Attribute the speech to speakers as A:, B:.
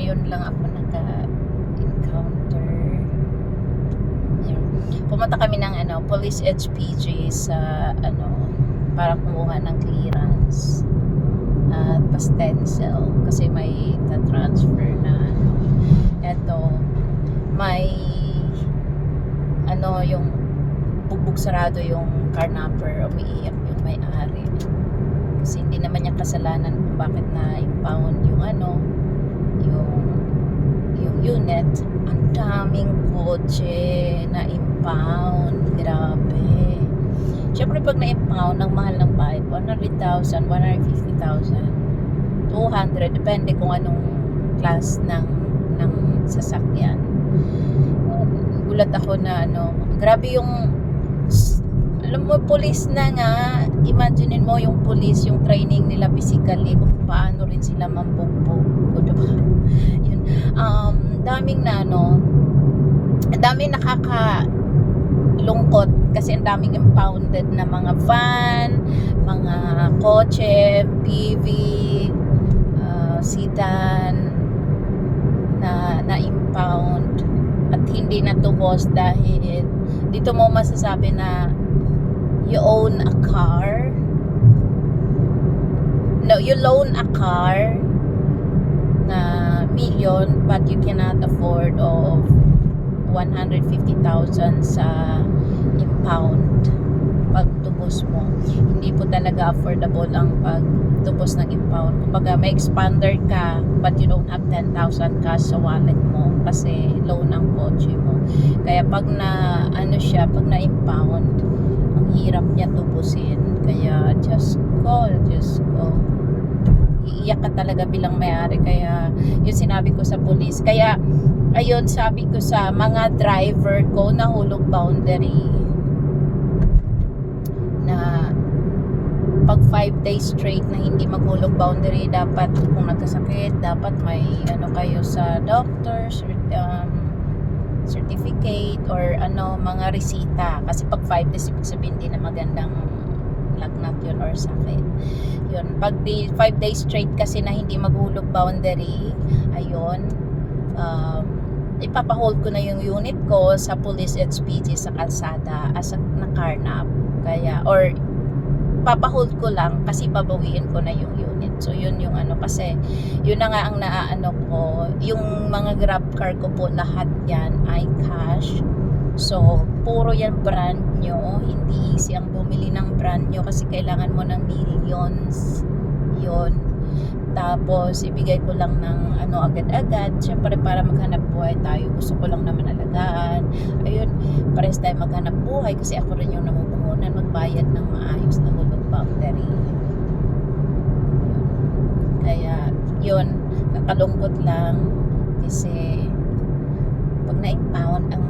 A: Ngayon lang ako naka-encounter. Pumunta kami ng police HPG sa para kumuha ng clearance at pa-stencil kasi may transfer na may yung bugbog sarado yung carnapper, umiiyak yung may-ari kasi hindi naman niya kasalanan kung bakit na impound yung yung unit. Ang daming kotse na impound, grabe. Siyempre pag na-impound, ang mahal ng bayad, 100,000, 150,000, 200, depende kung anong class ng sasakyan. Gulat ako na grabe yung, alam mo, police na nga, imaginein mo yung police, yung training nila physically, kung paano rin sila mambugbog, o diba? Yun, daming daming nakakalungkot kasi ang daming impounded na mga van, mga kotse, PV, sedan na impound at hindi natubos dahil dito mo masasabi na you own a car. No, you loan a car na million but you cannot afford of 150,000 sa impound pagtubos mo. Hindi po talaga affordable ang pagtubos ng impound. Kumbaga may expander ka but you don't have 10,000 cash sa wallet mo kasi loan ang kotse mo. Kaya pag pag na-impound, ang hirap niya tubusin. Kaya just go. Iiyak ka talaga bilang may-ari. Kaya yun sinabi ko sa police. Kaya ayun, sabi ko sa mga driver ko na hulog boundary na pag 5 days straight na hindi maghulog boundary, dapat kung nagkasakit, dapat may kayo sa doctor, certificate or mga resita. Kasi pag 5 days, ibig sabihin din na magandang lagnat yun or sakit. Yun, pag 5 days straight kasi na hindi maghulog boundary, ayun, ipapahold ko na yung unit ko sa police HPG sa kalsada as na carnap. Kaya, or papahold ko lang kasi babawiin ko na yung unit. So yun yung kasi yun na nga ang ko, yung mga grab car ko po lahat yan ay cash. So puro yan brand nyo, hindi easy ang bumili ng brand nyo kasi kailangan mo ng millions yun. Tapos ibigay ko lang ng agad-agad, syempre para maghanap buhay tayo. Gusto ko lang naman alagaan. Ayun, pares tayo maghanap buhay kasi ako rin yung namumuhunan magbayad ng maayos na hulog boundary. Kaya yun, kakalungkot lang kasi pag na-impound ang